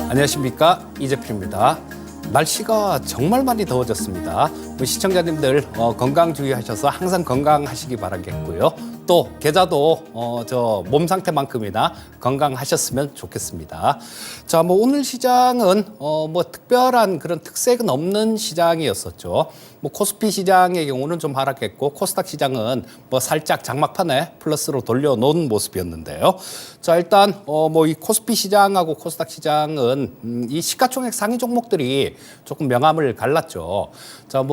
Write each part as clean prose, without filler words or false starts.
안녕하십니까, 이재필입니다. 날씨가 정말 많이 더워졌습니다. 시청자님들 건강 주의하셔서 항상 건강하시기 바라겠고요. 또 계좌도 몸 상태만큼이나 건강하셨으면 좋겠습니다. 자, 오늘 시장은 특별한 그런 특색은 없는 시장이었었죠. 코스피 시장의 경우는 좀 하락했고 코스닥 시장은 살짝 장막판에 플러스로 돌려놓은 모습이었는데요. 자, 일단 이 코스피 시장하고 코스닥 시장은 이 시가총액 상위 종목들이 조금 명암을 갈랐죠. 자,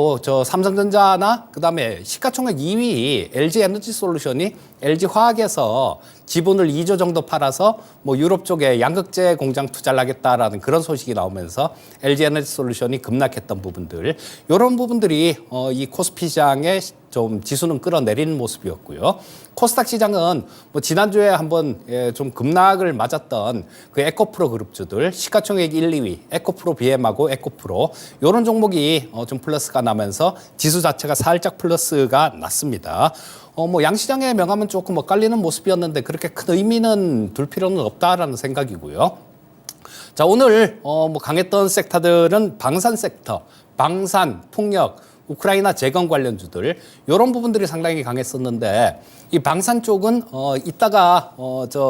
삼성전자나 그다음에 시가총액 2위 LG 에너지 솔루션이 LG 화학에서 지분을 2조 정도 팔아서 유럽 쪽에 양극재 공장 투자를 하겠다라는 그런 소식이 나오면서 LG 에너지 솔루션이 급락했던 부분들, 이런 부분들이 이 코스피 시장의 좀 지수는 끌어내리는 모습이었고요. 코스닥 시장은 지난주에 한번 좀 급락을 맞았던 그 에코프로 그룹주들, 시가총액 1, 2위, 에코프로 BM하고 에코프로, 이런 종목이 좀 플러스가 나면서 지수 자체가 살짝 플러스가 났습니다. 양시장의 명암은 조금 엇갈리는 모습이었는데 그렇게 큰 의미는 둘 필요는 없다라는 생각이고요. 자, 오늘 강했던 섹터들은 방산 섹터, 방산, 풍력, 우크라이나 재건 관련주들, 이런 부분들이 상당히 강했었는데 이 방산 쪽은 이따가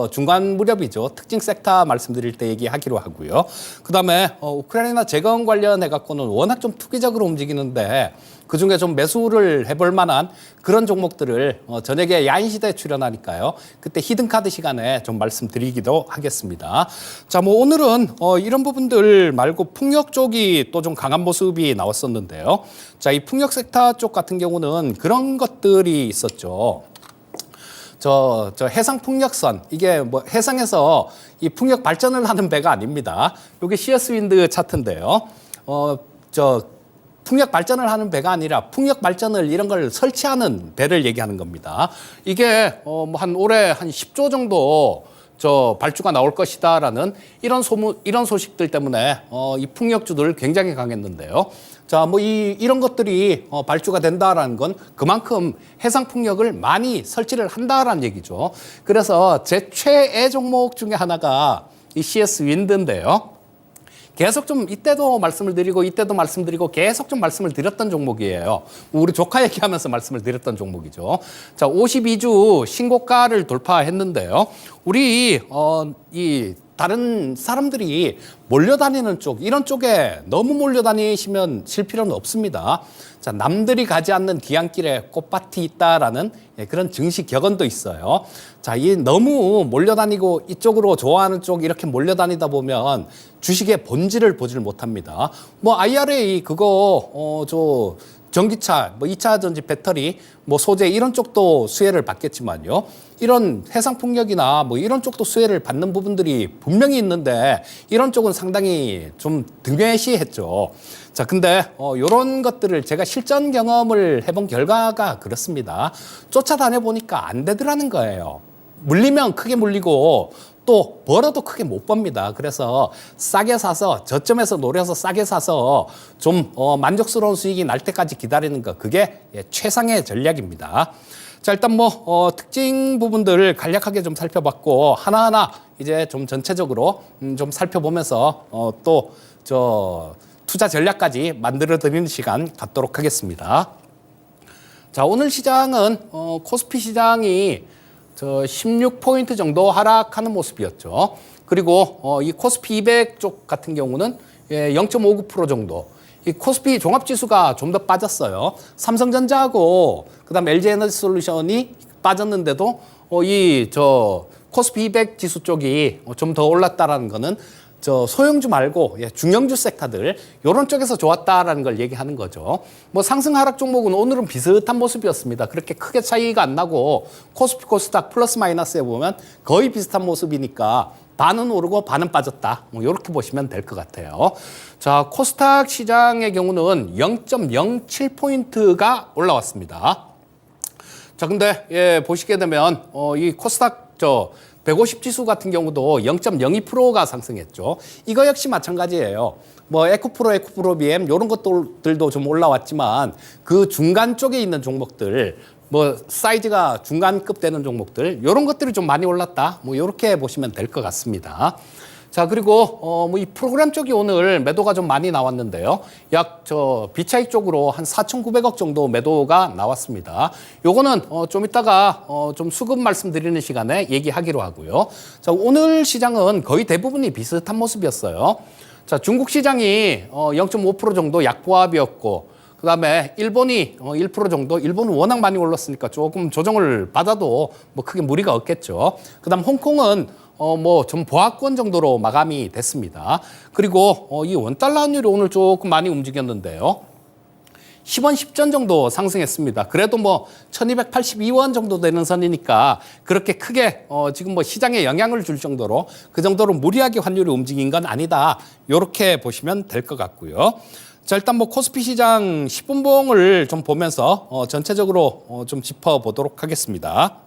중간 무렵이죠. 특징 섹터 말씀드릴 때 얘기하기로 하고요. 그다음에 우크라이나 재건 관련해 갖고는 워낙 좀 투기적으로 움직이는데 그중에 좀 매수를 해볼 만한 그런 종목들을 저녁에 야인시대에 출연하니까요. 그때 히든카드 시간에 좀 말씀드리기도 하겠습니다. 자, 오늘은 이런 부분들 말고 풍력 쪽이 또 좀 강한 모습이 나왔었는데요. 자, 이 풍력 섹터 쪽 같은 경우는 그런 것들이 있었죠. 해상 풍력선, 이게 해상에서 이 풍력 발전을 하는 배가 아닙니다. 이게 시어스 윈드 차트인데요. 풍력 발전을 하는 배가 아니라 풍력 발전을 이런 걸 설치하는 배를 얘기하는 겁니다. 이게 한 올해 한 10조 정도 발주가 나올 것이다라는 이런 소식들 때문에 이 풍력주들 굉장히 강했는데요. 자, 이런 것들이 발주가 된다라는 건 그만큼 해상 풍력을 많이 설치를 한다라는 얘기죠. 그래서 제 최애 종목 중에 하나가 이 CS 윈드인데요. 계속 좀 이때도 말씀을 드리고 이때도 말씀드리고 계속 좀 말씀을 드렸던 종목이에요. 우리 조카 얘기하면서 말씀을 드렸던 종목이죠. 자, 52주 신고가를 돌파했는데요. 우리 이 다른 사람들이 몰려다니는 쪽, 이런 쪽에 너무 몰려다니시면 실 필요는 없습니다. 자, 남들이 가지 않는 귀향길에 꽃밭이 있다라는 그런 증시 격언도 있어요. 자, 너무 몰려다니고 이쪽으로 좋아하는 쪽 이렇게 몰려다니다 보면 주식의 본질을 보질 못합니다. IRA 전기차, 2차 전지 배터리, 소재 이런 쪽도 수혜를 받겠지만요. 이런 해상풍력이나 이런 쪽도 수혜를 받는 부분들이 분명히 있는데 이런 쪽은 상당히 좀 등외시했죠. 자, 근데 이런 것들을 제가 실전 경험을 해본 결과가 그렇습니다. 쫓아다녀 보니까 안 되더라는 거예요. 물리면 크게 물리고 또 벌어도 크게 못 법니다. 그래서 싸게 사서 저점에서 노려서 싸게 사서 좀 만족스러운 수익이 날 때까지 기다리는 거, 그게 최상의 전략입니다. 자, 일단 특징 부분들을 간략하게 좀 살펴봤고 하나하나 이제 좀 전체적으로 좀 살펴보면서 투자 전략까지 만들어 드리는 시간 갖도록 하겠습니다. 자, 오늘 시장은 코스피 시장이 16포인트 정도 하락하는 모습이었죠. 그리고 이 코스피 200 쪽 같은 경우는 0.59% 정도. 이 코스피 종합지수가 좀 더 빠졌어요. 삼성전자하고 그다음 LG 에너지 솔루션이 빠졌는데도 코스피 200 지수 쪽이 좀 더 올랐다라는 거는 소형주 말고 중형주 섹터들 이런 쪽에서 좋았다라는 걸 얘기하는 거죠. 상승 하락 종목은 오늘은 비슷한 모습이었습니다. 그렇게 크게 차이가 안 나고 코스피 코스닥 플러스 마이너스에 보면 거의 비슷한 모습이니까 반은 오르고 반은 빠졌다. 이렇게 보시면 될 것 같아요. 자, 코스닥 시장의 경우는 0.07포인트가 올라왔습니다. 자, 근데 보시게 되면 이 코스닥 150 지수 같은 경우도 0.02%가 상승했죠. 이거 역시 마찬가지예요. 에코프로 BM 이런 것들도 좀 올라왔지만 그 중간 쪽에 있는 종목들 뭐 사이즈가 중간급 되는 종목들 이런 것들이 좀 많이 올랐다. 뭐 이렇게 보시면 될 것 같습니다. 자, 그리고 뭐 이 프로그램 쪽이 오늘 매도가 좀 많이 나왔는데요. 약 비차익 쪽으로 한 4,900억 정도 매도가 나왔습니다. 요거는 좀 이따가 좀 수급 말씀드리는 시간에 얘기하기로 하고요. 자, 오늘 시장은 거의 대부분이 비슷한 모습이었어요. 자, 중국 시장이 0.5% 정도 약보합이었고, 그다음에 일본이 1% 정도, 일본은 워낙 많이 올랐으니까 조금 조정을 받아도 뭐 크게 무리가 없겠죠. 그다음 홍콩은 뭐 좀 보합권 정도로 마감이 됐습니다. 그리고 이 원달러 환율이 오늘 조금 많이 움직였는데요. 10원 10전 정도 상승했습니다. 그래도 뭐 1282원 정도 되는 선이니까 그렇게 크게 지금 뭐 시장에 영향을 줄 정도로 그 정도로 무리하게 환율이 움직인 건 아니다. 이렇게 보시면 될 것 같고요. 자, 일단 뭐 코스피 시장 10분봉을 좀 보면서 전체적으로 좀 짚어보도록 하겠습니다.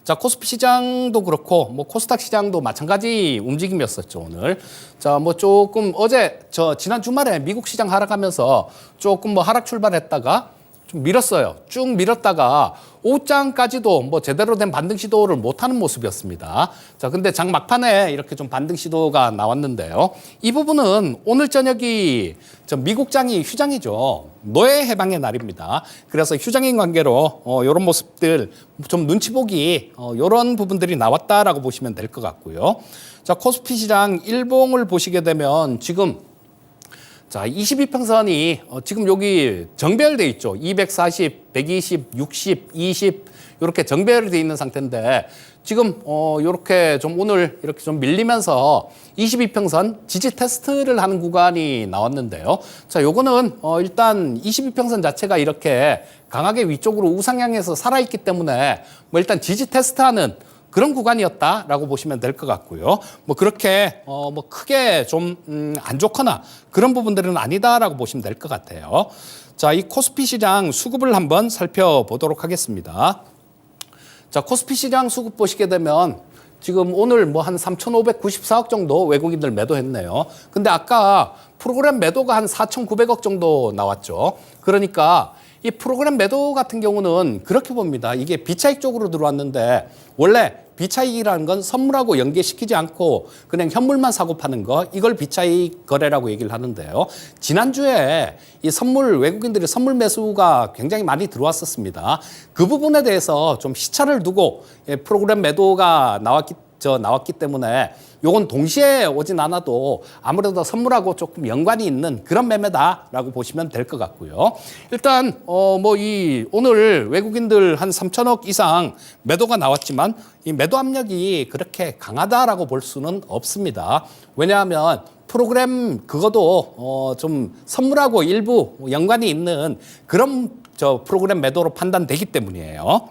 자, 코스피 시장도 그렇고 뭐 코스닥 시장도 마찬가지 움직임이었었죠, 오늘. 자, 뭐 조금 어제 지난 주말에 미국 시장 하락하면서 조금 뭐 하락 출발했다가 좀 밀었어요. 쭉 밀었다가 오후장까지도 뭐 제대로 된 반등 시도를 못하는 모습이었습니다. 자, 근데 장 막판에 이렇게 좀 반등 시도가 나왔는데요. 이 부분은 오늘 저녁이 미국장이 휴장이죠. 노예 해방의 날입니다. 그래서 휴장인 관계로 이런 모습들 좀 눈치 보기 이런 부분들이 나왔다라고 보시면 될 것 같고요. 자, 코스피 시장 일봉을 보시게 되면 지금 자, 22평선이 지금 여기 정배열돼 있죠. 240, 120, 60, 20 이렇게 정배열돼 있는 상태인데 지금 이렇게 좀 오늘 이렇게 좀 밀리면서 22평선 지지 테스트를 하는 구간이 나왔는데요. 자, 요거는 일단 22평선 자체가 이렇게 강하게 위쪽으로 우상향해서 살아있기 때문에 뭐 일단 지지 테스트하는 그런 구간이었다라고 보시면 될 것 같고요. 뭐 그렇게 뭐 크게 좀 안 좋거나 그런 부분들은 아니다라고 보시면 될 것 같아요. 자, 이 코스피 시장 수급을 한번 살펴보도록 하겠습니다. 자, 코스피 시장 수급 보시게 되면 지금 오늘 뭐 한 3,594억 정도 외국인들 매도했네요. 근데 아까 프로그램 매도가 한 4,900억 정도 나왔죠. 그러니까 이 프로그램 매도 같은 경우는 그렇게 봅니다. 이게 비차익 쪽으로 들어왔는데 원래 비차익이라는 건 선물하고 연계시키지 않고 그냥 현물만 사고 파는 거, 이걸 비차익 거래라고 얘기를 하는데요. 지난주에 이 선물, 외국인들이 선물 매수가 굉장히 많이 들어왔었습니다. 그 부분에 대해서 좀 시차를 두고 프로그램 매도가 나왔기 때문에 요건 동시에 오진 않아도 아무래도 선물하고 조금 연관이 있는 그런 매매다라고 보시면 될 것 같고요. 일단 뭐 이 오늘 외국인들 한 3천억 이상 매도가 나왔지만 이 매도 압력이 그렇게 강하다라고 볼 수는 없습니다. 왜냐하면 프로그램 그것도 좀 선물하고 일부 연관이 있는 그런 프로그램 매도로 판단되기 때문이에요.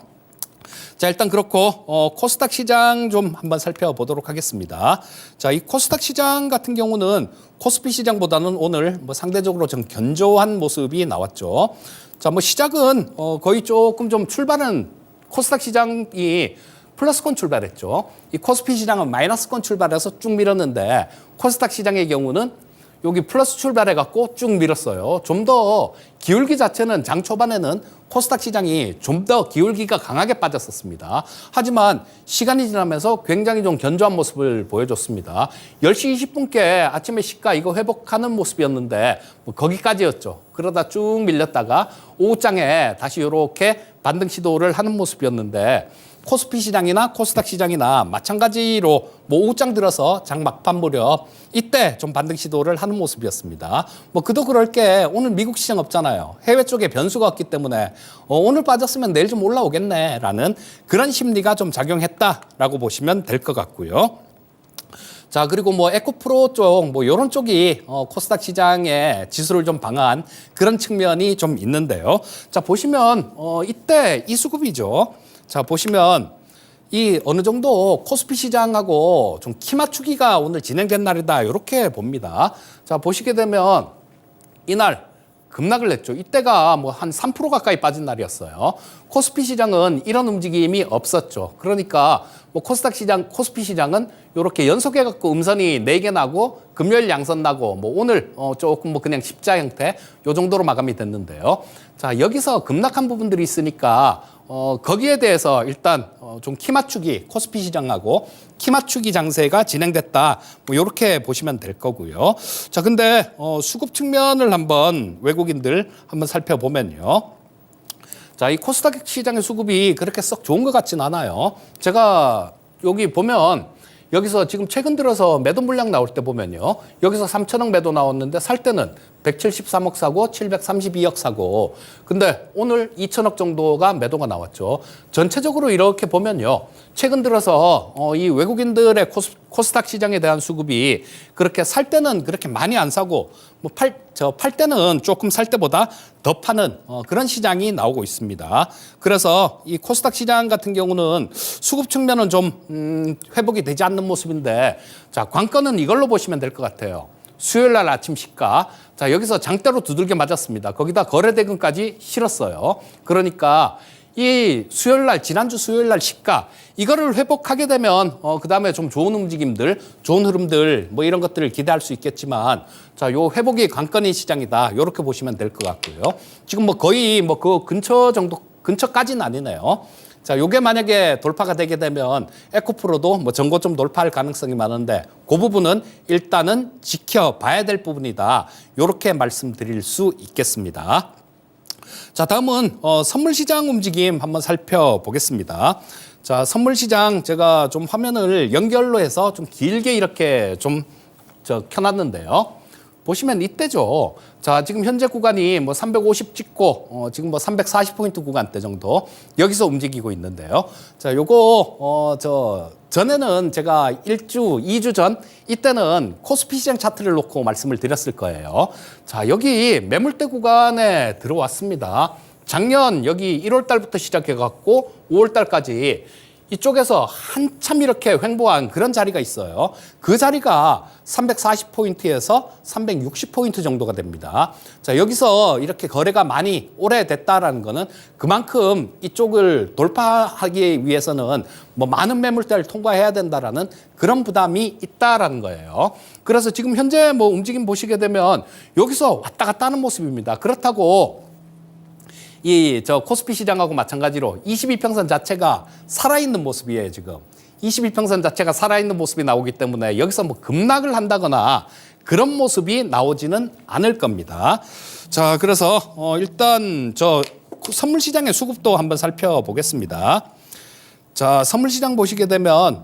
자, 일단 그렇고 코스닥 시장 좀 한번 살펴보도록 하겠습니다. 자, 이 코스닥 시장 같은 경우는 코스피 시장보다는 오늘 뭐 상대적으로 좀 견조한 모습이 나왔죠. 자, 뭐 시작은 거의 조금 좀 출발은 코스닥 시장이 플러스권 출발했죠. 이 코스피 시장은 마이너스권 출발해서 쭉 밀었는데 코스닥 시장의 경우는 여기 플러스 출발해갖고 쭉 밀었어요. 좀 더 기울기 자체는 장 초반에는 코스닥 시장이 좀 더 기울기가 강하게 빠졌었습니다. 하지만 시간이 지나면서 굉장히 좀 견조한 모습을 보여줬습니다. 10시 20분께 아침에 시가 이거 회복하는 모습이었는데 뭐 거기까지였죠. 그러다 쭉 밀렸다가 오후장에 다시 이렇게 반등 시도를 하는 모습이었는데 코스피 시장이나 코스닥 시장이나 마찬가지로 뭐 오후장 들어서 장 막판 무렵 이때 좀 반등 시도를 하는 모습이었습니다. 뭐 그도 그럴 게 오늘 미국 시장 없잖아요. 해외 쪽에 변수가 없기 때문에 오늘 빠졌으면 내일 좀 올라오겠네라는 그런 심리가 좀 작용했다라고 보시면 될 것 같고요. 자, 그리고 뭐 에코프로 쪽, 뭐 요런 쪽이 코스닥 시장의 지수를 좀 방어한 그런 측면이 좀 있는데요. 자, 보시면 이때 이 수급이죠. 자, 보시면 이 어느 정도 코스피 시장하고 좀 키 맞추기가 오늘 진행된 날이다. 이렇게 봅니다. 자, 보시게 되면 이날 급락을 냈죠. 이때가 뭐 한 3% 가까이 빠진 날이었어요. 코스피 시장은 이런 움직임이 없었죠. 그러니까 뭐 코스닥 시장, 코스피 시장은 이렇게 연속해갖고 음선이 4개 나고 금요일 양선 나고 뭐 오늘 조금 뭐 그냥 십자 형태 요 정도로 마감이 됐는데요. 자, 여기서 급락한 부분들이 있으니까 거기에 대해서 일단 좀 키 맞추기, 코스피 시장하고 키 맞추기 장세가 진행됐다. 뭐 이렇게 보시면 될 거고요. 자, 근데 수급 측면을 한번 외국인들 한번 살펴보면요. 자, 이 코스닥 시장의 수급이 그렇게 썩 좋은 것 같진 않아요. 제가 여기 보면 여기서 지금 최근 들어서 매도 물량 나올 때 보면요. 여기서 3천억 매도 나왔는데 살 때는 173억 사고 732억 사고. 근데 오늘 2천억 정도가 매도가 나왔죠. 전체적으로 이렇게 보면요. 최근 들어서 이 외국인들의 코스닥 시장에 대한 수급이 그렇게 살 때는 그렇게 많이 안 사고 뭐 팔 때는 조금 살 때보다 더 파는 그런 시장이 나오고 있습니다. 그래서 이 코스닥 시장 같은 경우는 수급 측면은 좀 회복이 되지 않는 모습인데 자, 관건은 이걸로 보시면 될 것 같아요. 수요일 날 아침 시가. 자, 여기서 장대로 두들겨 맞았습니다. 거기다 거래대금까지 실었어요. 그러니까 이 수요일 날, 지난주 수요일 날 시가 이거를 회복하게 되면 그다음에 좀 좋은 움직임들, 좋은 흐름들 뭐 이런 것들을 기대할 수 있겠지만 자, 요 회복이 관건인 시장이다. 요렇게 보시면 될 것 같고요. 지금 뭐 거의 뭐 그 근처까지는 아니네요. 자, 요게 만약에 돌파가 되게 되면 에코프로도 뭐 전고점 돌파할 가능성이 많은데 그 부분은 일단은 지켜봐야 될 부분이다. 요렇게 말씀드릴 수 있겠습니다. 자, 다음은 선물 시장 움직임 한번 살펴보겠습니다. 자, 선물 시장 제가 좀 화면을 연결로 해서 좀 길게 이렇게 좀 켜놨는데요. 보시면 이때죠. 자, 지금 현재 구간이 뭐 350 찍고 지금 뭐 340포인트 구간대 정도 여기서 움직이고 있는데요. 자, 요거 전에는 제가 1주, 2주 전 이때는 코스피 시장 차트를 놓고 말씀을 드렸을 거예요. 자, 여기 매물대 구간에 들어왔습니다. 작년 여기 1월 달부터 시작해 갖고 5월 달까지 이쪽에서 한참 이렇게 횡보한 그런 자리가 있어요. 그 자리가 340포인트에서 360포인트 정도가 됩니다. 자, 여기서 이렇게 거래가 많이 오래됐다라는 거는 그만큼 이쪽을 돌파하기 위해서는 뭐 많은 매물대를 통과해야 된다라는 그런 부담이 있다라는 거예요. 그래서 지금 현재 뭐 움직임 보시게 되면 여기서 왔다 갔다 하는 모습입니다. 그렇다고 코스피 시장하고 마찬가지로 22평선 자체가 살아있는 모습이에요, 지금. 22평선 자체가 살아있는 모습이 나오기 때문에 여기서 뭐 급락을 한다거나 그런 모습이 나오지는 않을 겁니다. 자, 그래서 일단 선물 시장의 수급도 한번 살펴보겠습니다. 자, 선물 시장 보시게 되면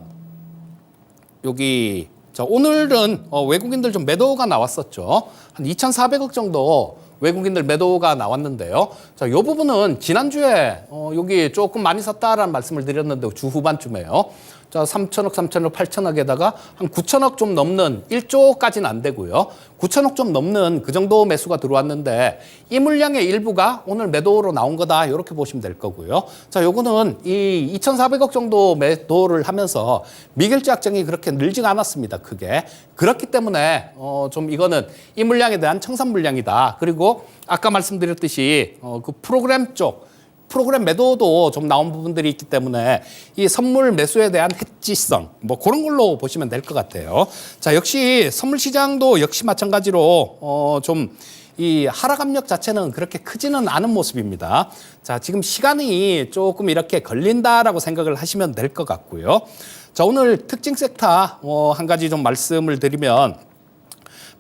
여기 오늘은 외국인들 좀 매도가 나왔었죠. 한 2,400억 정도 외국인들 매도가 나왔는데요. 자, 이 부분은 지난주에 여기 조금 많이 샀다라는 말씀을 드렸는데 주 후반쯤에요. 자, 3천억, 8천억에다가 한 9천억 좀 넘는 1조까지는 안 되고요. 9천억 좀 넘는 그 정도 매수가 들어왔는데 이 물량의 일부가 오늘 매도로 나온 거다. 이렇게 보시면 될 거고요. 자, 요거는 이 2,400억 정도 매도를 하면서 미결제 확정이 그렇게 늘지가 않았습니다. 크게. 그렇기 때문에 좀 이거는 이 물량에 대한 청산 물량이다. 그리고 아까 말씀드렸듯이 그 프로그램 매도도 좀 나온 부분들이 있기 때문에 이 선물 매수에 대한 해지성 뭐 그런 걸로 보시면 될 것 같아요. 자, 역시 선물 시장도 역시 마찬가지로 좀 이 하락 압력 자체는 그렇게 크지는 않은 모습입니다. 자, 지금 시간이 조금 이렇게 걸린다라고 생각을 하시면 될 것 같고요. 자, 오늘 특징 섹터 한 가지 좀 말씀을 드리면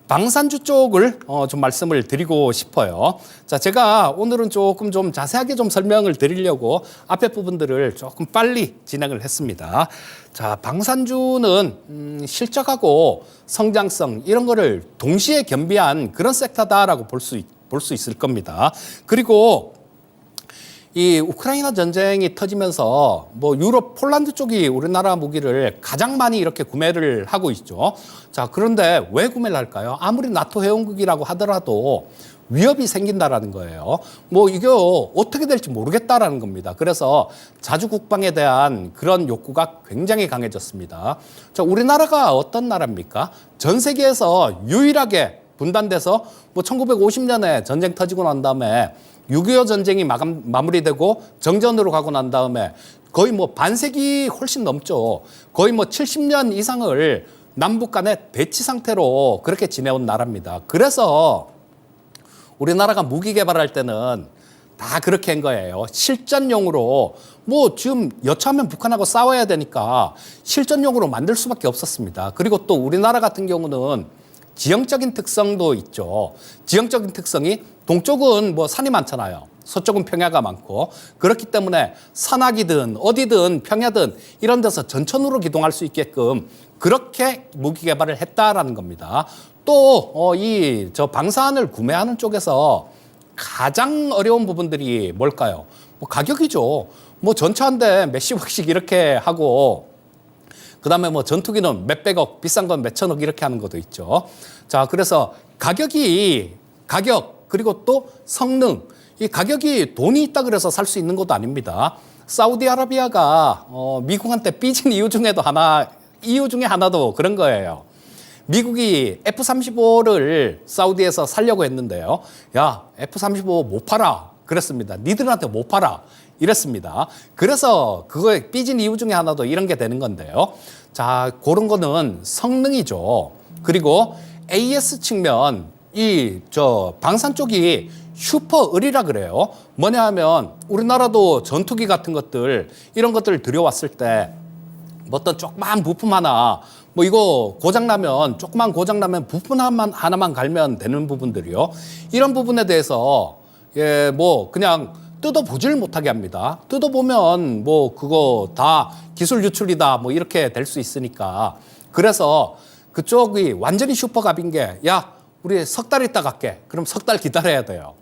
방산주 쪽을 좀 말씀을 드리고 싶어요. 자, 제가 오늘은 조금 좀 자세하게 좀 설명을 드리려고 앞에 부분들을 조금 빨리 진행을 했습니다. 자, 방산주는 실적하고 성장성 이런 거를 동시에 겸비한 그런 섹터다라고 볼 수 있을 겁니다. 그리고 이 우크라이나 전쟁이 터지면서 뭐 유럽 폴란드 쪽이 우리나라 무기를 가장 많이 이렇게 구매를 하고 있죠. 자, 그런데 왜 구매를 할까요? 아무리 나토 회원국이라고 하더라도 위협이 생긴다라는 거예요. 뭐 이게 어떻게 될지 모르겠다라는 겁니다. 그래서 자주 국방에 대한 그런 욕구가 굉장히 강해졌습니다. 자, 우리나라가 어떤 나라입니까? 전 세계에서 유일하게 분단돼서 뭐 1950년에 전쟁 터지고 난 다음에 6.25 전쟁이 마무리되고 정전으로 가고 난 다음에 거의 뭐 반세기 훨씬 넘죠. 거의 뭐 70년 이상을 남북 간의 대치 상태로 그렇게 지내온 나라입니다. 그래서 우리나라가 무기 개발할 때는 다 그렇게 한 거예요. 실전용으로 뭐 지금 여차하면 북한하고 싸워야 되니까 실전용으로 만들 수밖에 없었습니다. 그리고 또 우리나라 같은 경우는 지형적인 특성도 있죠. 지형적인 특성이 동쪽은 뭐 산이 많잖아요. 서쪽은 평야가 많고 그렇기 때문에 산악이든 어디든 평야든 이런 데서 전천후로 기동할 수 있게끔 그렇게 무기 개발을 했다라는 겁니다. 또 이 저 방사선을 구매하는 쪽에서 가장 어려운 부분들이 뭘까요? 뭐 가격이죠. 뭐 전차 한 대 몇십억씩 이렇게 하고 그다음에 뭐 전투기는 몇백억, 비싼 건 몇천억 이렇게 하는 것도 있죠. 자, 그래서 가격 그리고 또 성능 이 가격이 돈이 있다 그래서 살 수 있는 것도 아닙니다. 사우디아라비아가 미국한테 삐진 이유 중에 하나도 그런 거예요. 미국이 F-35를 사우디에서 살려고 했는데요. 야, F-35 못 팔아. 그랬습니다. 니들한테 못 팔아. 이랬습니다. 그래서 그거에 삐진 이유 중에 하나도 이런 게 되는 건데요. 자, 그런 거는 성능이죠. 그리고 AS 측면, 방산 쪽이 슈퍼 을이라 그래요. 뭐냐 하면 우리나라도 전투기 같은 것들, 이런 것들을 들여왔을 때 어떤 조그만 부품 하나, 뭐 이거 고장나면, 조그만 고장나면 부품 하나만 갈면 되는 부분들이요. 이런 부분에 대해서, 예, 뭐 그냥 뜯어보질 못하게 합니다. 뜯어보면 뭐 그거 다 기술 유출이다 뭐 이렇게 될 수 있으니까. 그래서 그쪽이 완전히 슈퍼갑인 게, 야, 우리 석 달 있다 갈게. 그럼 석 달 기다려야 돼요.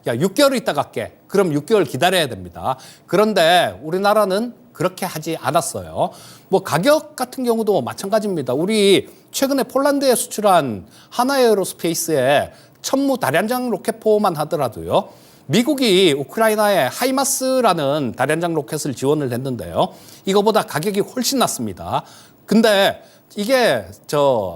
야, 6개월 있다 갈게. 그럼 6개월 기다려야 됩니다. 그런데 우리나라는 그렇게 하지 않았어요. 뭐 가격 같은 경우도 마찬가지입니다. 우리 최근에 폴란드에 수출한 하나에어로스페이스의 천무 다련장 로켓포만 하더라도요. 미국이 우크라이나에 하이마스라는 다련장 로켓을 지원을 했는데요. 이거보다 가격이 훨씬 낮습니다. 근데 이게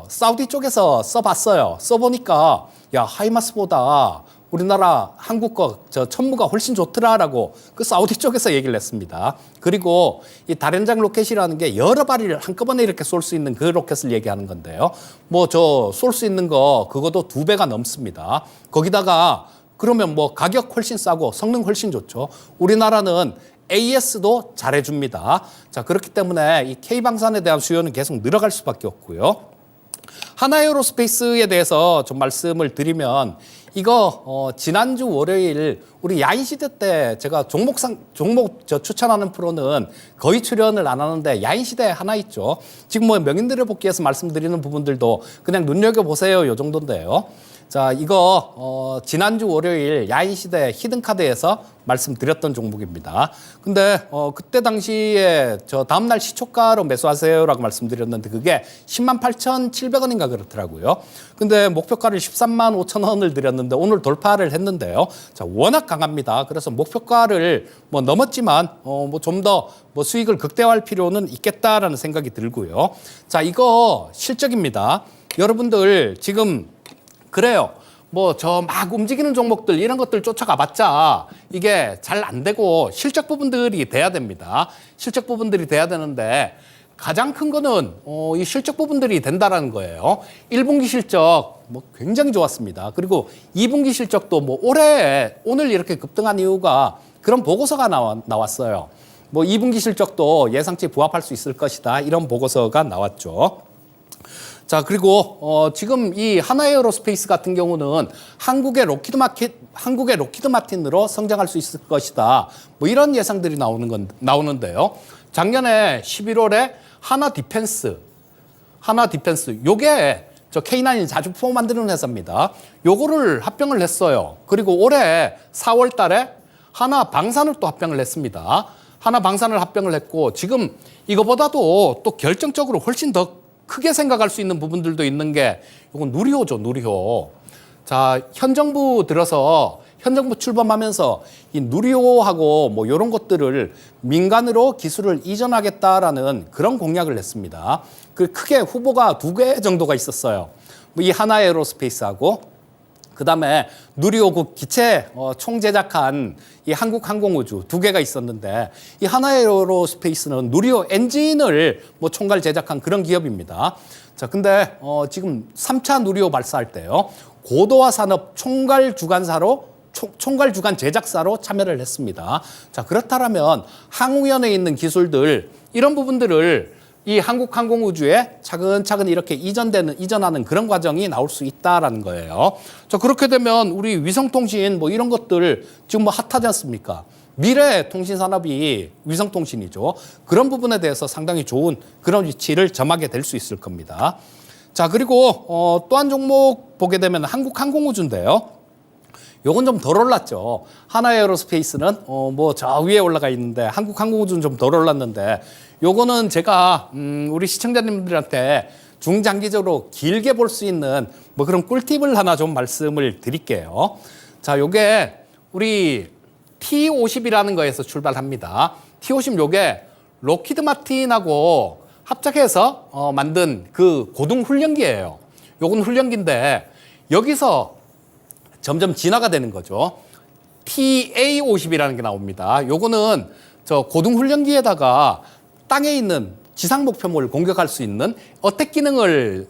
사우디 쪽에서 써봤어요. 써보니까 야, 하이마스보다 우리나라 한국 거 천무가 훨씬 좋더라라고 그 사우디 쪽에서 얘기를 했습니다. 그리고 이 다련장 로켓이라는 게 여러 발을 한꺼번에 이렇게 쏠 수 있는 그 로켓을 얘기하는 건데요. 뭐 쏠 수 있는 거 그것도 2배가 넘습니다. 거기다가 그러면 뭐 가격 훨씬 싸고 성능 훨씬 좋죠. 우리나라는 AS도 잘해줍니다. 자, 그렇기 때문에 이 K방산에 대한 수요는 계속 늘어갈 수밖에 없고요. 하나에어로스페이스에 대해서 좀 말씀을 드리면 이거 지난주 월요일 우리 야인시대 때 제가 종목 추천하는 프로는 거의 출연을 안 하는데 야인시대 하나 있죠. 지금 뭐 명인들의 복귀에서 말씀드리는 부분들도 그냥 눈여겨보세요. 요 정도인데요. 자, 이거 지난주 월요일 야인시대 히든카드에서 말씀드렸던 종목입니다. 근데 그때 당시에 다음날 시초가로 매수하세요라고 말씀드렸는데 그게 108,700원인가 그렇더라고요. 근데 목표가를 135,000원을 드렸는데 오늘 돌파를 했는데요. 자, 워낙 강합니다. 그래서 목표가를 뭐 넘었지만 뭐 좀 더 뭐 수익을 극대화할 필요는 있겠다라는 생각이 들고요. 자, 이거 실적입니다. 여러분들 지금 그래요. 뭐 막 움직이는 종목들 이런 것들 쫓아가봤자 이게 잘 안 되고 실적 부분들이 돼야 됩니다. 실적 부분들이 돼야 되는데 가장 큰 거는 이 실적 부분들이 된다라는 거예요. 1분기 실적 뭐 굉장히 좋았습니다. 그리고 2분기 실적도 뭐 오늘 이렇게 급등한 이유가 그런 보고서가 나왔어요. 뭐 2분기 실적도 예상치 부합할 수 있을 것이다. 이런 보고서가 나왔죠. 자, 그리고 지금 이 하나에어로스페이스 같은 경우는 한국의 로키드 마틴으로 성장할 수 있을 것이다. 뭐 이런 예상들이 나오는데요. 작년에 11월에 하나 디펜스 요게 K9이 자주 포 만드는 회사입니다. 요거를 합병을 했어요. 그리고 올해 4월 달에 하나 방산을 또 합병을 했습니다. 하나 방산을 합병을 했고 지금 이거보다도 또 결정적으로 훨씬 더 크게 생각할 수 있는 부분들도 있는 게 이건 누리호죠, 누리호. 자, 현 정부 출범하면서 이 누리호하고 뭐 이런 것들을 민간으로 기술을 이전하겠다라는 그런 공약을 했습니다. 그 크게 후보가 2개 정도가 있었어요. 뭐 이 하나에어로스페이스하고 그다음에 누리호구 기체 총제작한 이 한국항공우주 두 개가 있었는데 이 하나에어로스페이스는 누리호 엔진을 뭐 총괄 제작한 그런 기업입니다. 자, 근데 지금 3차 누리호 발사할 때요. 고도화 산업 총괄 주관사로 총괄 주관 제작사로 참여를 했습니다. 자, 그렇다면 항우연에 있는 기술들 이런 부분들을 이 한국항공우주에 차근차근 이렇게 이전하는 그런 과정이 나올 수 있다라는 거예요. 자, 그렇게 되면 우리 위성통신 뭐 이런 것들 지금 뭐 핫하지 않습니까? 미래 통신 산업이 위성통신이죠. 그런 부분에 대해서 상당히 좋은 그런 위치를 점하게 될 수 있을 겁니다. 자, 그리고 또 한 종목 보게 되면 한국항공우주인데요. 요건 좀 덜 올랐죠. 하나에어로스페이스는 뭐 저 위에 올라가 있는데 한국항공우주는 좀 덜 올랐는데 요거는 제가 우리 시청자님들한테 중장기적으로 길게 볼 수 있는 뭐 그런 꿀팁을 하나 좀 말씀을 드릴게요. 자, 요게 우리 T50이라는 거에서 출발합니다. T50 요게 록히드 마틴하고 합작해서 만든 그 고등 훈련기예요. 요건 훈련기인데 여기서 점점 진화가 되는 거죠. TA50이라는 게 나옵니다. 요거는 저 고등 훈련기에다가 땅에 있는 지상 목표물을 공격할 수 있는 어택 기능을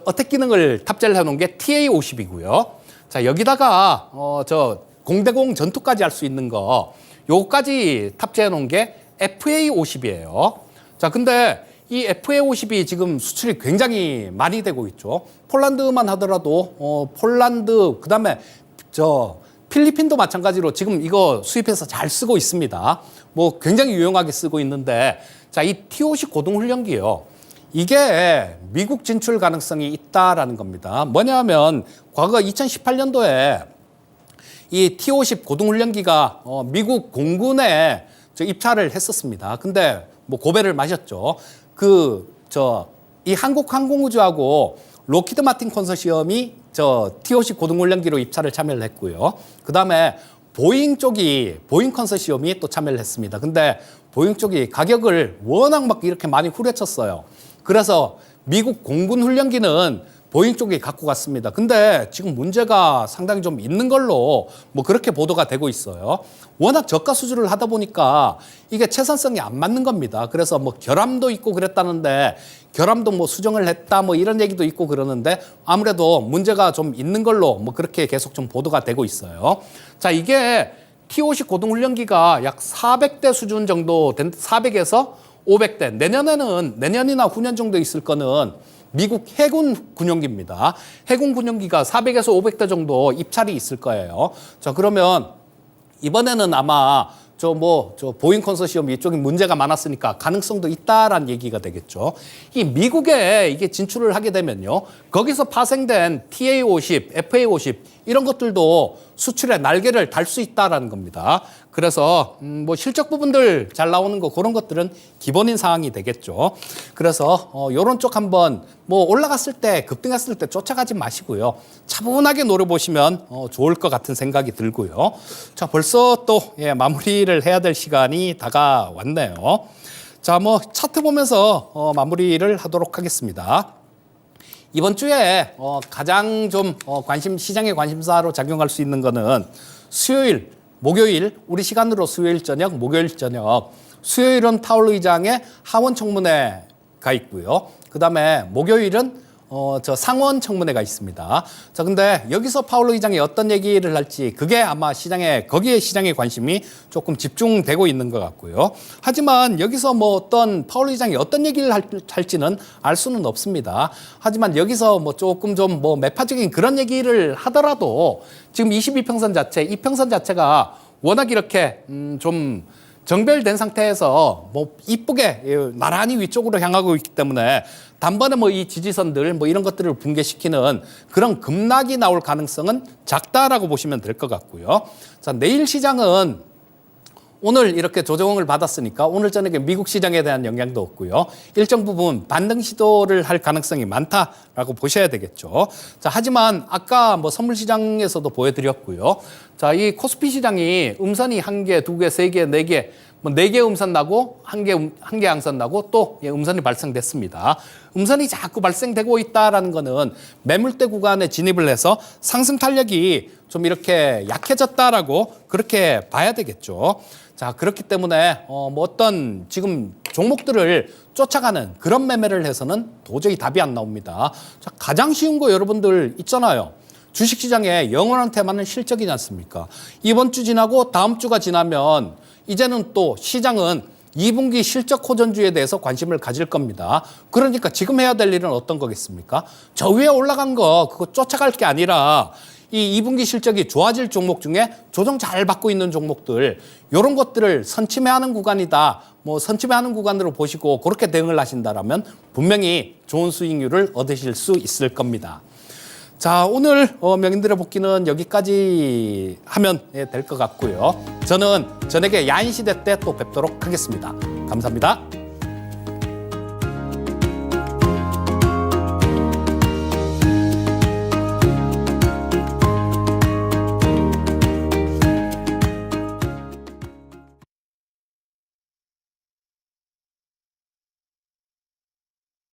어택 기능을 탑재를 해놓은 게 TA50이고요. 자, 여기다가 저 공대공 전투까지 할 수 있는 거 요거까지 탑재해 놓은 게 FA50이에요. 자, 근데 이 FA50이 지금 수출이 굉장히 많이 되고 있죠. 폴란드만 하더라도 폴란드 그다음에 저 필리핀도 마찬가지로 지금 이거 수입해서 잘 쓰고 있습니다. 뭐 굉장히 유용하게 쓰고 있는데 자, 이 T50 고등훈련기요. 이게 미국 진출 가능성이 있다라는 겁니다. 뭐냐면 과거 2018년도에 이 T50 고등훈련기가 미국 공군에 입찰을 했었습니다. 근데 뭐 고배를 마셨죠. 이 한국항공우주하고 록히드 마틴 컨소시엄이 저 T50 고등훈련기로 입찰을 참여를 했고요. 그 다음에 보잉 컨소시엄이 또 참여를 했습니다. 근데 보잉 쪽이 가격을 워낙 막 이렇게 많이 후려쳤어요. 그래서 미국 공군 훈련기는 보잉 쪽이 갖고 갔습니다. 근데 지금 문제가 상당히 좀 있는 걸로 뭐 그렇게 보도가 되고 있어요. 워낙 저가 수주를 하다 보니까 이게 채선성이 안 맞는 겁니다. 그래서 뭐 결함도 있고 그랬다는데 결함도 뭐 수정을 했다 뭐 이런 얘기도 있고 그러는데 아무래도 문제가 좀 있는 걸로 뭐 그렇게 계속 좀 보도가 되고 있어요. 자, 이게 T50 고등훈련기가 약 400대 수준 정도 400에서 500대 내년이나 후년 정도 있을 거는 미국 해군 군용기입니다. 해군 군용기가 400에서 500대 정도 입찰이 있을 거예요. 자, 그러면 이번에는 아마 저 보잉 컨소시엄 이쪽에 문제가 많았으니까 가능성도 있다라는 얘기가 되겠죠. 이 미국에 이게 진출을 하게 되면요. 거기서 파생된 TA50, FA50 이런 것들도 수출의 날개를 달 수 있다라는 겁니다. 그래서 뭐 실적 부분들 잘 나오는 거 그런 것들은 기본인 사항이 되겠죠. 그래서 요런 쪽 한번 뭐 올라갔을 때 급등했을 때 쫓아가지 마시고요. 차분하게 노려보시면 좋을 것 같은 생각이 들고요. 자, 벌써 또 마무리를 해야 될 시간이 다가왔네요. 자, 뭐 차트 보면서 마무리를 하도록 하겠습니다. 이번 주에 가장 좀 시장의 관심사로 작용할 수 있는 거는 목요일, 우리 시간으로 수요일 저녁, 목요일 저녁. 수요일은 파월 의장의 하원 청문회가 있고요. 그 다음에 목요일은 저 상원 청문회가 있습니다. 자, 근데 여기서 파월 의장이 어떤 얘기를 할지 그게 아마 거기에 시장의 관심이 조금 집중되고 있는 것 같고요. 하지만 여기서 뭐 어떤 파월 의장이 어떤 얘기를 할지는 알 수는 없습니다. 하지만 여기서 뭐 조금 좀 뭐 매파적인 그런 얘기를 하더라도 지금 22평선 자체, 이 평선 자체가 워낙 이렇게 좀 정별된 상태에서 뭐 이쁘게 나란히 위쪽으로 향하고 있기 때문에 단번에 뭐 이 지지선들 뭐 이런 것들을 붕괴시키는 그런 급락이 나올 가능성은 작다라고 보시면 될 것 같고요. 자, 내일 시장은 오늘 이렇게 조정을 받았으니까 오늘 저녁에 미국 시장에 대한 영향도 없고요. 일정 부분 반등 시도를 할 가능성이 많다라고 보셔야 되겠죠. 자, 하지만 아까 뭐 선물 시장에서도 보여드렸고요. 자, 이 코스피 시장이 음선이 1개, 2개, 3개, 4개 뭐 4개 음선 나고 한 개 양선 나고 또 음선이 발생됐습니다. 음선이 자꾸 발생되고 있다라는 거는 매물대 구간에 진입을 해서 상승 탄력이 좀 이렇게 약해졌다라고 그렇게 봐야 되겠죠. 자, 그렇기 때문에 뭐 어떤 지금 종목들을 쫓아가는 그런 매매를 해서는 도저히 답이 안 나옵니다. 자, 가장 쉬운 거 여러분들 있잖아요. 주식시장에 영원한 테마는 실적이지 않습니까? 이번 주 지나고 다음 주가 지나면 이제는 또 시장은 2분기 실적 호전주에 대해서 관심을 가질 겁니다. 그러니까 지금 해야 될 일은 어떤 거겠습니까? 저 위에 올라간 거 그거 쫓아갈 게 아니라 이 2분기 실적이 좋아질 종목 중에 조정 잘 받고 있는 종목들 이런 것들을 선침해하는 구간이다. 뭐 선침해하는 구간으로 보시고 그렇게 대응을 하신다라면 분명히 좋은 수익률을 얻으실 수 있을 겁니다. 자, 오늘 명인들의 복귀는 여기까지 하면 될 것 같고요. 저는 저녁에 야인시대 때 또 뵙도록 하겠습니다. 감사합니다.